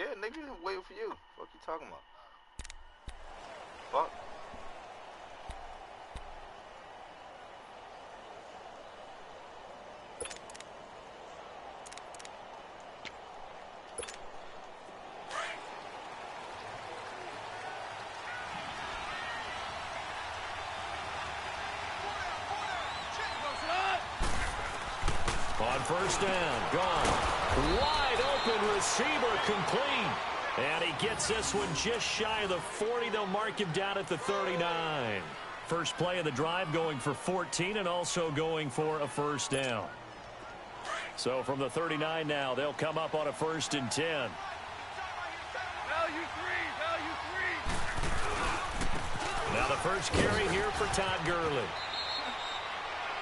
Yeah, nigga, waiting for you. Fuck you talking about? Fuck. On first down, gone. Wide open receiver complete. And he gets this one just shy of the 40. They'll mark him down at the 39. First play of the drive going for 14 and also going for a first down. So from the 39 now, they'll come up on a 1st and 10. Value three. Now the first carry here for Todd Gurley.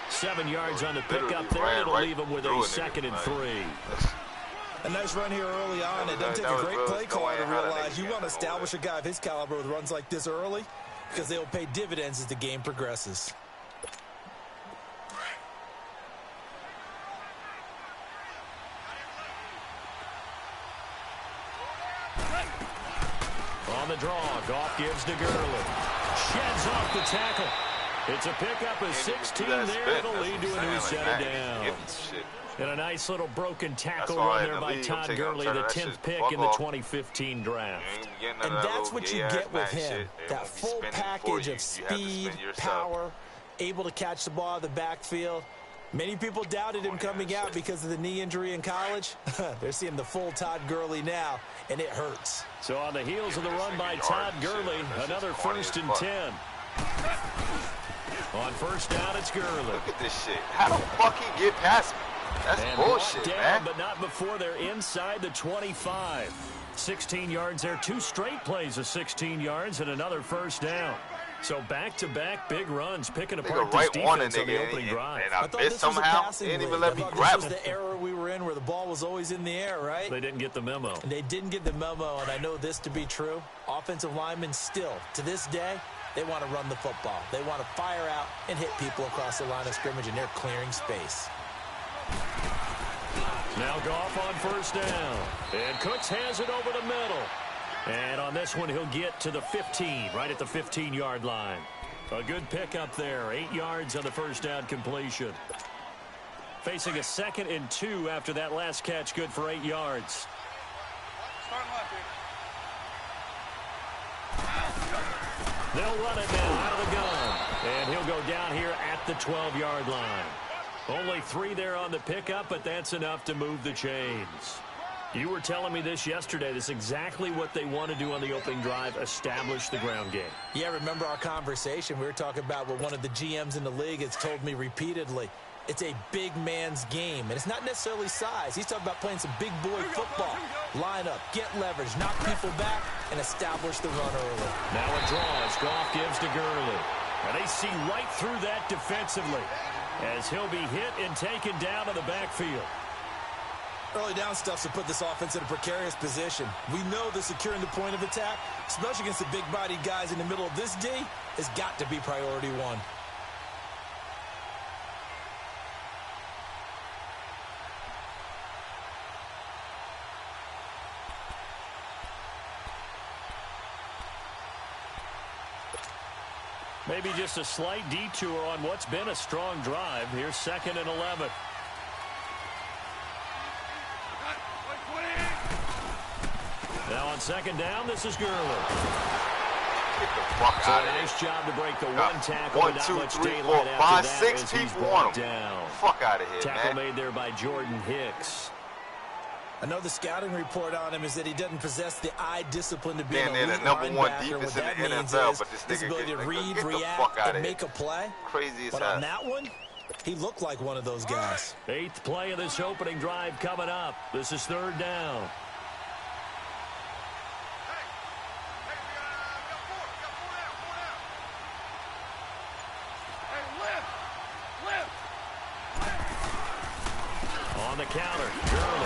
7 yards on the pickup there. It'll leave him with a 2nd and 3. A nice run here early on. It doesn't take a great play caller to realize you want to establish a guy of his caliber with runs like this early because they'll pay dividends as the game progresses. On the draw, Goff gives to Gurley. Sheds off the tackle. It's a pickup of 16 there. It'll lead to a new set of downs. And a nice little broken tackle run there by Todd Gurley, the 10th pick in the 2015 draft. And that's what you get with him. That full package of speed, power, able to catch the ball out of the backfield. Many people doubted him coming out because of the knee injury in college. They're seeing the full Todd Gurley now, and it hurts. So on the heels of the run by Todd Gurley, another 1st and 10. On first down, it's Gurley. Look at this shit. How the fuck he get past me? That's bullshit, down, man. But not before they're inside the 25. 16 yards there. 2 straight plays of 16 yards and another first down. So back-to-back big runs, picking apart this defense on the opening drive. And I missed somehow. They didn't even let me grab it. This was the era we were in where the ball was always in the air, right? They didn't get the memo. And they didn't get the memo, and I know this to be true. Offensive linemen still, to this day, they want to run the football. They want to fire out and hit people across the line of scrimmage, and they're clearing space. Now Goff on first down. And Cooks has it over the middle. And on this one, he'll get to the 15, right at the 15-yard line. A good pickup there. 8 yards on the first down completion. Facing a 2nd and 2 after that last catch, good for 8 yards. They'll run it now out of the gun. And he'll go down here at the 12-yard line. Only 3 there on the pickup, but that's enough to move the chains. You were telling me this yesterday. This is exactly what they want to do on the opening drive, establish the ground game. Yeah, remember our conversation? We were talking about what one of the GMs in the league has told me repeatedly. It's a big man's game, and it's not necessarily size. He's talking about playing some big boy football. Line up, get leverage, knock people back, and establish the run early. Now a draw as Goff gives to Gurley. And they see right through that defensively as he'll be hit and taken down to the backfield. Early down stuffs to put this offense in a precarious position. We know that securing the point of attack, especially against the big-bodied guys in the middle of this D, has got to be priority one. Maybe just a slight detour on what's been a strong drive. Here's 2nd and 11. Now on 2nd down, this is Gurley. Get the fuck out of here. Nice job to break the one tackle. 1, 2, 3, 4, 5, 6 people on him. Down. Fuck out of here, Tackle man. made there by Jordan Hicks. I know the scouting report on him is that he doesn't possess the eye discipline to be an elite the number 1 linebacker. defense What that in the means NFL, is but this his nigga ability to read, get the react, fuck out and of here. make a play. Crazy as But hell. on that one, he looked like one of those guys. 8th play of this opening drive coming up. This is 3rd down. On the counter, Gurley.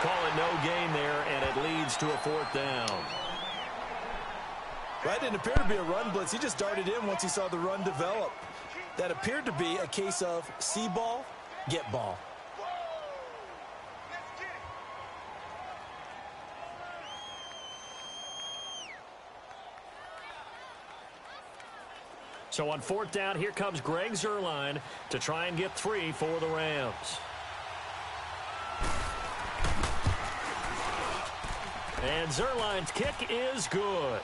Call it no gain there, and it leads to a 4th down. That didn't appear to be a run blitz. He just darted in once he saw the run develop. That appeared to be a case of see ball, get ball. So on 4th down, here comes Greg Zuerlein to try and get 3 for the Rams. And Zuerlein's kick is good.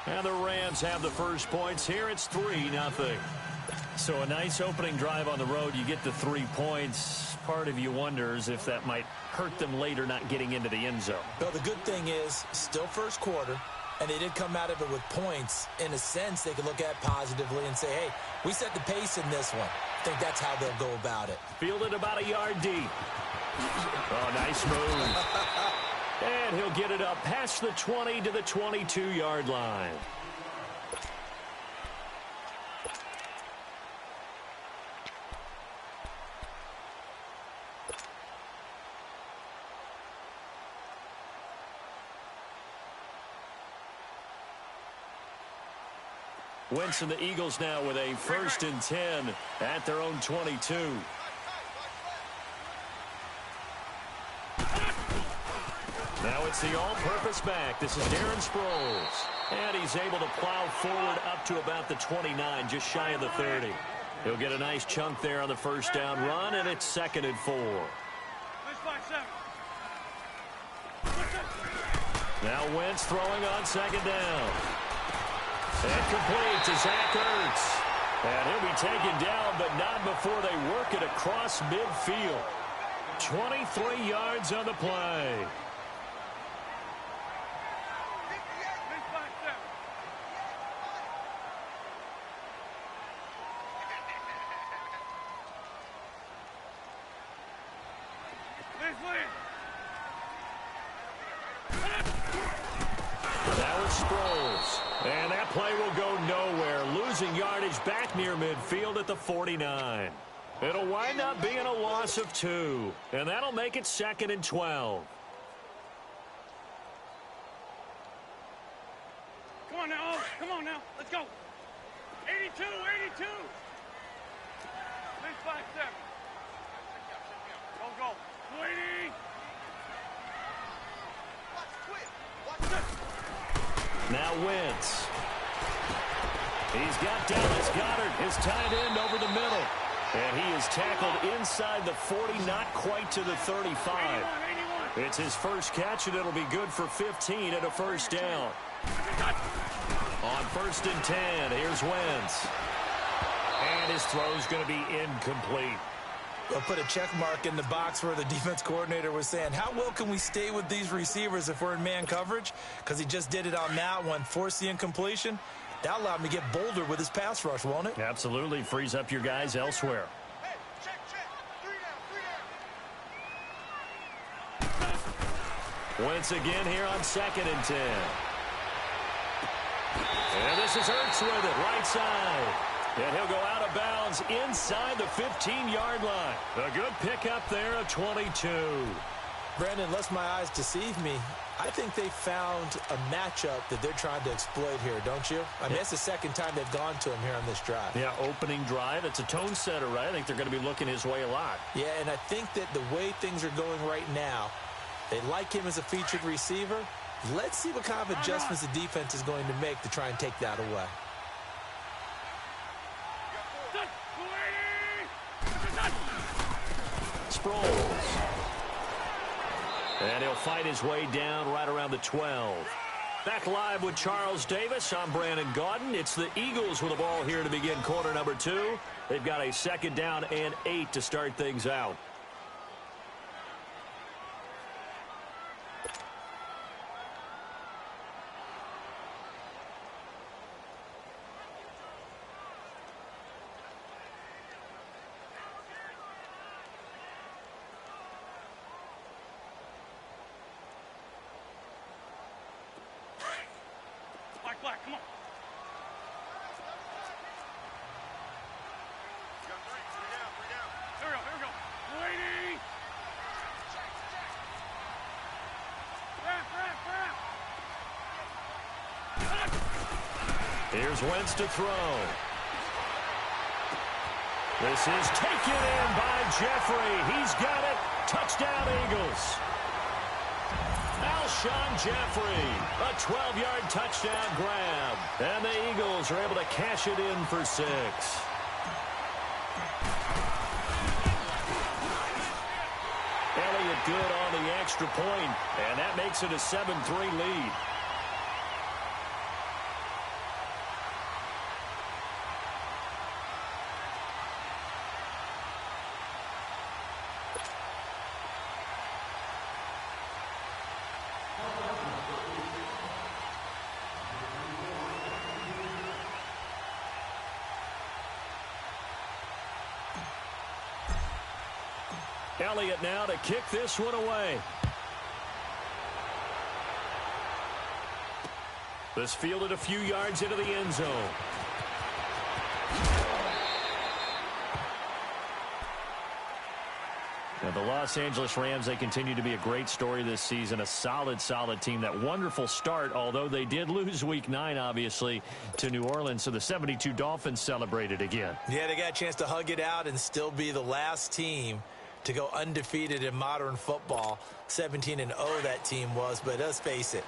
And the Rams have the first points here. It's 3-0. So a nice opening drive on the road. You get the 3 points. Part of you wonders if that might hurt them later not getting into the end zone. Well, the good thing is still first quarter, and they did come out of it with points. In a sense, they could look at positively and say, hey, we set the pace in this one. I think that's how they'll go about it. Fielded about a yard deep. Oh, nice move. And he'll get it up past the 20 to the 22-yard line. Wentz and the Eagles now with a 1st and 10 at their own 22. Now it's the all-purpose back. This is Darren Sproles. And he's able to plow forward up to about the 29, just shy of the 30. He'll get a nice chunk there on the 1st down run, and it's 2nd and 4. Now Wentz throwing on 2nd down. And complete to Zach Ertz. And he'll be taken down, but not before they work it across midfield. 23 yards on the play. Now it's Sproles. And that play will go nowhere. Losing yardage back near midfield at the 49. It'll wind up being a loss of 2. And that'll make it 2nd and 12. Come on now. Come on now. Let's go. 82, 82. 657. Go. 20. Watch this. Now Wentz. He's got Dallas Goedert, his tight end, over the middle. And he is tackled inside the 40, not quite to the 35. 81. It's his first catch, and it'll be good for 15 and a 1st down. On 1st and 10, here's Wentz. And his throw's going to be incomplete. We'll put a check mark in the box where the defense coordinator was saying, how well can we stay with these receivers if we're in man coverage? Because he just did it on that one, forced the incompletion. That allowed him to get bolder with his pass rush, won't it? Absolutely. Frees up your guys elsewhere. Hey, check. 3 down. Wentz again here on 2nd and 10. And this is Ertz with it, right side. And he'll go out of bounds inside the 15-yard line. A good pickup there of 22. Brandon, unless my eyes deceive me, I think they found a matchup that they're trying to exploit here, don't you? I mean, it's the 2nd time they've gone to him here on this drive. Yeah, opening drive. It's a tone setter, right? I think they're going to be looking his way a lot. Yeah, and I think that the way things are going right now, they like him as a featured receiver. Let's see what kind of adjustments the defense is going to make to try and take that away. Sproles. And he'll fight his way down right around the 12. Back live with Charles Davis. I'm Brandon Gaudin. It's the Eagles with the ball here to begin quarter number 2. They've got a 2nd down and 8 to start things out. Black, come on. Here we go. Waiting. Here's Wentz to throw. This is taken in by Jeffrey. He's got it. Touchdown, Eagles. Alshon Jeffrey. A 12-yard touchdown grab. And the Eagles are able to cash it in for 6. Elliott good on the extra point, and that makes it a 7-3 lead. Elliott now to kick this one away. This fielded a few yards into the end zone. Now the Los Angeles Rams, they continue to be a great story this season. A solid team. That wonderful start, although they did lose Week 9, obviously, to New Orleans. So the 72 Dolphins celebrated again. Yeah, they got a chance to hug it out and still be the last team to go undefeated in modern football. 17-0 that team was, but let's face it,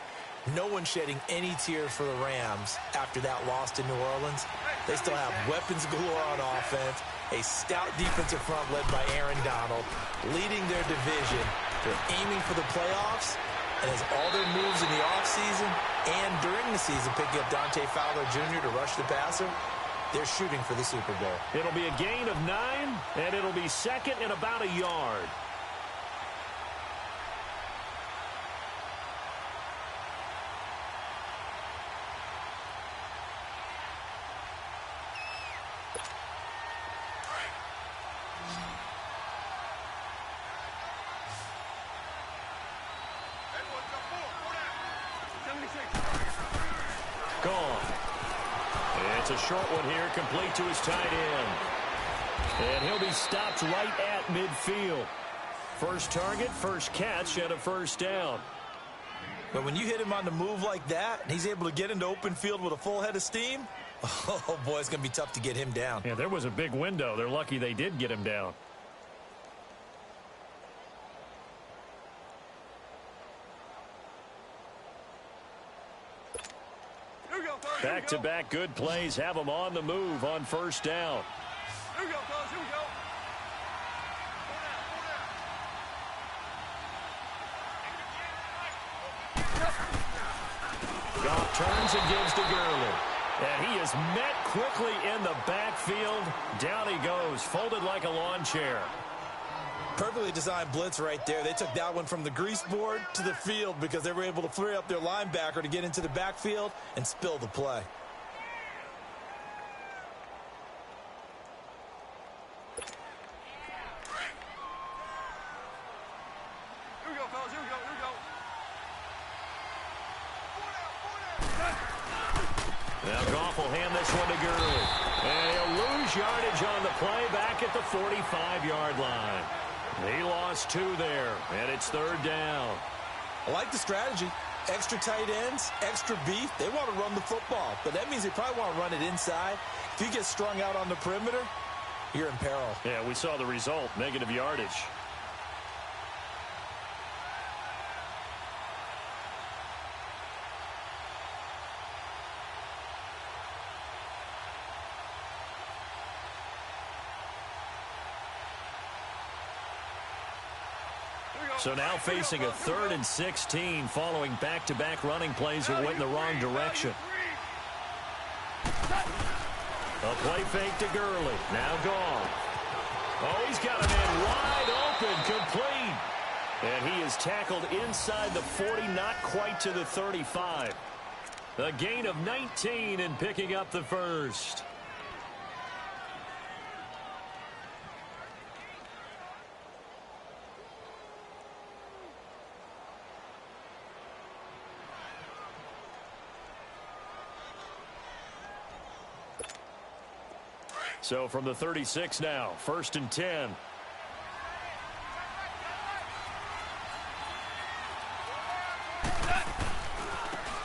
no one shedding any tears for the Rams after that loss to New Orleans. They still have weapons galore on offense, a stout defensive front led by Aaron Donald, leading their division. They're aiming for the playoffs, and as all their moves in the offseason and during the season picking up Dante Fowler Jr. to rush the passer, they're shooting for the Super Bowl. It'll be a gain of 9, and it'll be second and about a yard. Gone. It's a short one here, complete to his tight end. And he'll be stopped right at midfield. First target, first catch, and a first down. But when you hit him on the move like that, and he's able to get into open field with a full head of steam, oh, boy, it's going to be tough to get him down. Yeah, there was a big window. They're lucky they did get him down. Back-to-back good plays have them on the move on first down. Here we go, fellas. Here we go. Goff turns and gives to Gurley. And he is met quickly in the backfield. Down he goes, folded like a lawn chair. Perfectly designed blitz right there. They took that one from the grease board to the field because they were able to free up their linebacker to get into the backfield and spill the play. Here we go, fellas. Here we go. Here we go. Now Goff will hand this one to Gurley. And he'll lose yardage on the play back at the 45-yard line. He lost 2 there, and it's third down. I like the strategy. Extra tight ends, extra beef. They want to run the football, but that means they probably want to run it inside. If you get strung out on the perimeter, you're in peril. Yeah, we saw the result, negative yardage. So now facing a 3rd and 16 following back-to-back running plays that went in the wrong direction. A play fake to Gurley. Now gone. Oh, he's got a man wide open, complete. And he is tackled inside the 40, not quite to the 35. A gain of 19 and picking up the first. So from the 36 now, 1st and 10.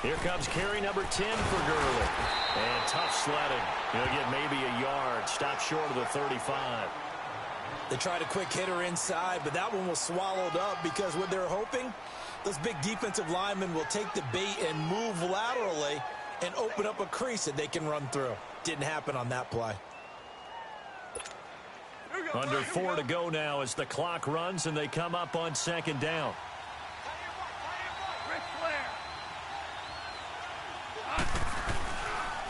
Here comes carry number 10 for Gurley. And tough sledding. He'll get maybe a yard. Stop short of the 35. They tried a quick hitter inside, but that one was swallowed up because what they're hoping Those big defensive linemen will take the bait and move laterally and open up a crease that they can run through. Didn't happen on that play. Under 4 to go now as the clock runs and they come up on second down.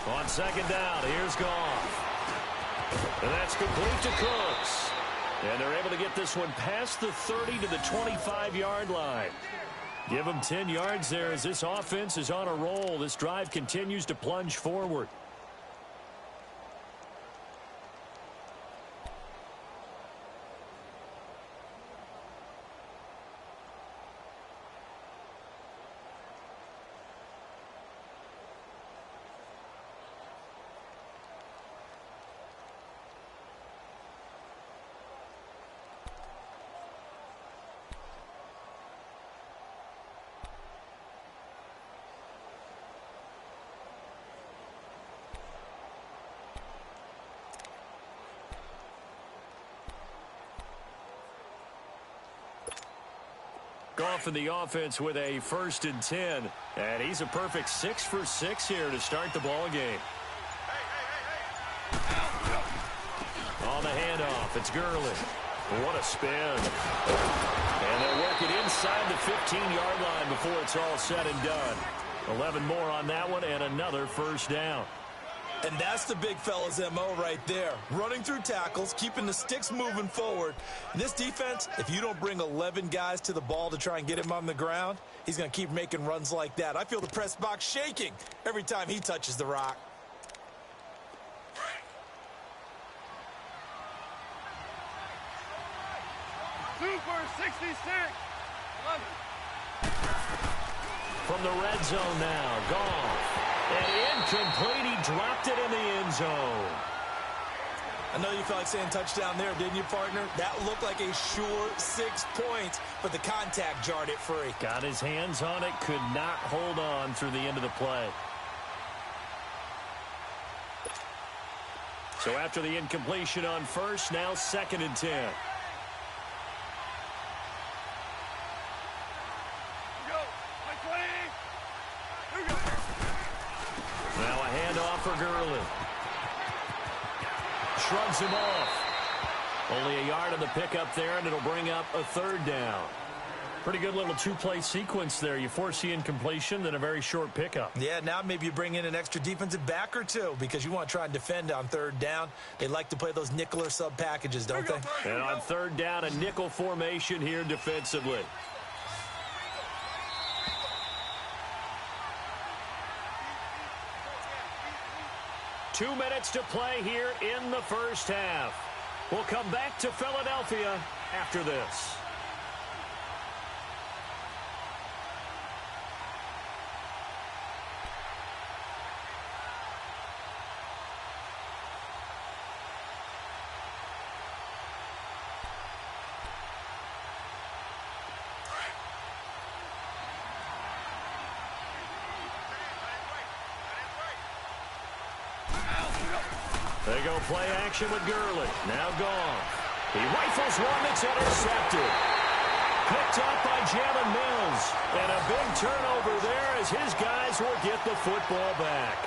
On second down, here's Goff. And that's complete to Cooks. And they're able to get this one past the 30 to the 25-yard line. Give them 10 yards there as this offense is on a roll. This drive continues to plunge forward. Goff in the offense with a 1st and 10. And he's a perfect 6 for 6 here to start the ball game. On the handoff, it's Gurley. What a spin. And they'll work it inside the 15-yard line before it's all said and done. 11 more on that one and another first down. And that's the big fella's MO right there. Running through tackles, keeping the sticks moving forward. This defense, if you don't bring 11 guys to the ball to try and get him on the ground, he's going to keep making runs like that. I feel the press box shaking every time he touches the rock. Super 66. From the red zone now, Goff. And incomplete, he dropped it in the end zone. I know you felt like saying touchdown there, didn't you, partner? That looked like a sure 6 points, but the contact jarred it free. Got his hands on it, could not hold on through the end of the play. So after the incompletion on first, now 2nd and 10. For Gurley. Shrugs him off. Only a yard on the pickup there, and it'll bring up a 3rd down. Pretty good little 2-play sequence there. You force the incompletion, then a very short pickup. Yeah, now maybe you bring in an extra defensive back or two because you want to try and defend on 3rd down. They like to play those nickel or sub packages, don't they? And on 3rd down, a nickel formation here defensively. Two minutes to play here in the first half. We'll come back to Philadelphia after this. They go play action with Gurley. Now Goff. He rifles one that's intercepted. Picked up by Jalen Mills. And a big turnover there as his guys will get the football back.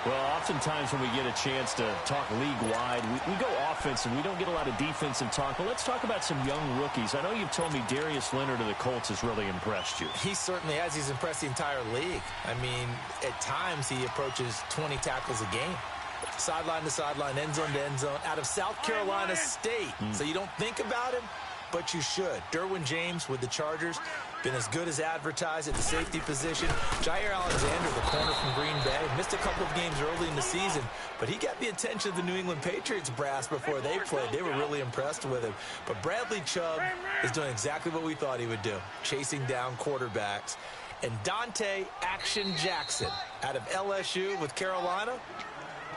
Well, oftentimes when we get a chance to talk league-wide, we go offense and we don't get a lot of defensive talk. But let's talk about some young rookies. I know you've told me Darius Leonard of the Colts has really impressed you. He certainly has. He's impressed the entire league. I mean, at times he approaches 20 tackles a game. Sideline to sideline, end zone to end zone, out of South Carolina State. So you don't think about him, but you should. Derwin James with the Chargers, been as good as advertised at the safety position. Jair Alexander, the corner from Green Bay, missed a couple of games early in the season, but he got the attention of the New England Patriots brass before they played. They were really impressed with him. But Bradley Chubb is doing exactly what we thought he would do, chasing down quarterbacks. And Dante Action Jackson out of LSU with Carolina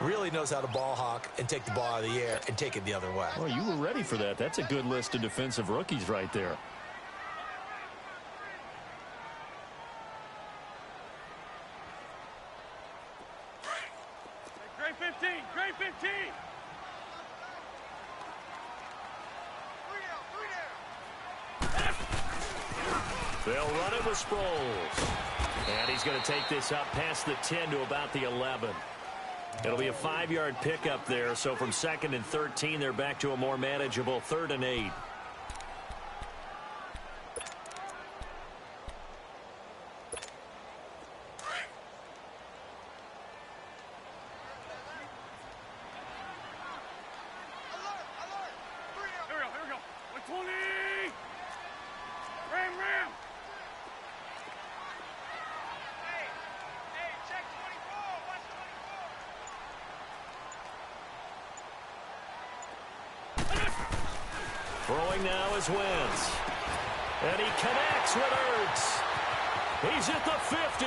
really knows how to ball hawk and take the ball out of the air and take it the other way. Well, you were ready for that. That's a good list of defensive rookies right there. Great 15, great 15. They'll run it with Sproles. And he's going to take this up past the 10 to about the 11. It'll be a 5-yard pickup there. So from 2nd and 13, they're back to a more manageable 3rd and 8. Throwing now is Wentz. And he connects with Ertz. He's at the 50,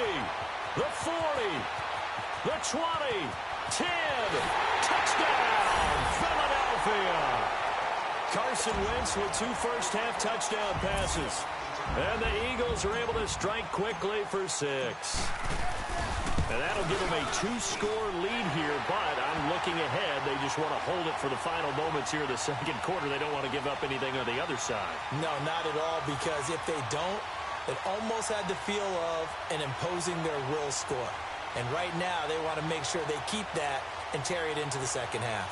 the 40, the 20, 10. Touchdown, Philadelphia. Carson Wentz with 2 first-half touchdown passes. And the Eagles are able to strike quickly for 6. And that'll give them a 2-score lead here, but I'm looking ahead. They just want to hold it for the final moments here in the 2nd quarter. They don't want to give up anything on the other side. No, not at all, because if they don't, it almost had the feel of an imposing their will score. And right now, they want to make sure they keep that and carry it into the 2nd half.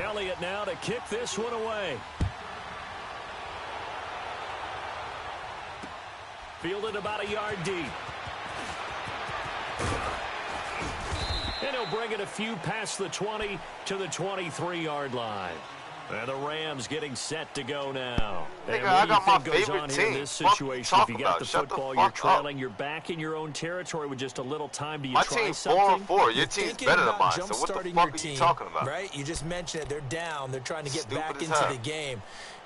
Elliott now to kick this one away. Fielded about a yard deep. And he'll bring it a few past the 20 to the 23-yard line. And the Rams getting set to go now. Nigga, I got my favorite team. In this situation, if you got the football, you're trailing, you're back in your own territory with just a little time. Do you try something? My team's 4-4. Your team's better than mine. So what the fuck are you talking about? Right? You just mentioned it. They're down. They're trying to get back into the game.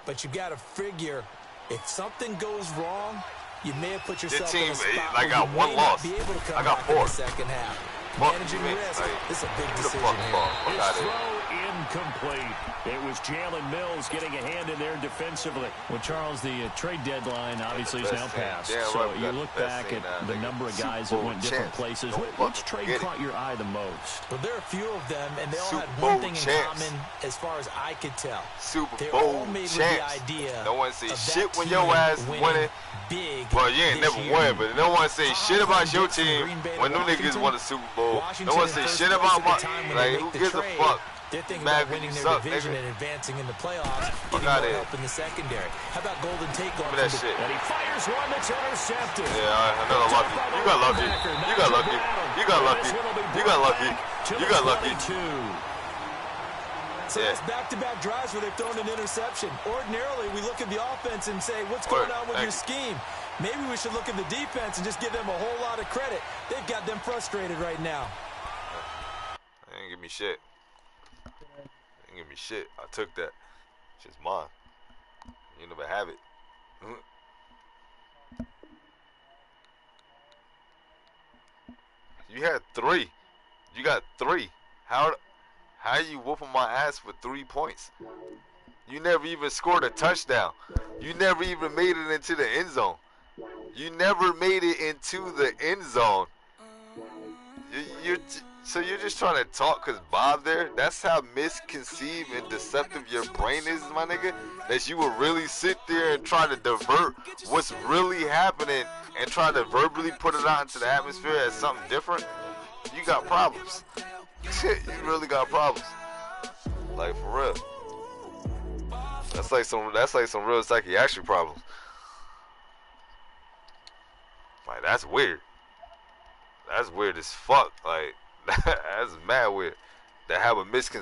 But you got to figure, if something goes wrong, you may have put yourself in a spot where you may not be able to come back in the 2nd half. Managing risk. This is a big decision here. His throw incomplete. It was Jalen Mills getting a hand in there defensively. Well, Charles, the trade deadline obviously is now passed. So you look back at the number of guys that went different places. Which trade caught your eye the most? Well, there are a few of them, and they all had one thing in common as far as I could tell. Super Bowl champs. No one say shit when your ass winning. Well, you ain't never won, but no one say shit about your team when them niggas won the Super Bowl. No one say shit about my team. Like, who gives a fuck? They're thinking about winning their division and advancing in the playoffs, getting more help in the secondary. How about Golden Tate going that shit? And he fires one that's intercepted. Yeah, another lucky. You got lucky. You got lucky. You got lucky. You got lucky. You got lucky. So that's back-to-back drives where they've thrown an interception. Ordinarily, we look at the offense and say, what's going on with your scheme? Maybe we should look at the defense and just give them a whole lot of credit. They've got them frustrated right now. They ain't give me shit. They ain't give me shit. I took that. It's just mine. You never have it. You had 3. You got 3. How you whooping my ass for 3 points? You never even scored a touchdown. You never even made it into the end zone. You never made it into the end zone. So you're just trying to talk because Bob there? That's how misconceived and deceptive your brain is, my nigga? That you would really sit there and try to divert what's really happening and try to verbally put it out into the atmosphere as something different? You got problems. You really got problems. Like, for real. That's like some real psychiatric problems. Like, that's weird. That's weird as fuck. Like, that's mad weird. To have a misconception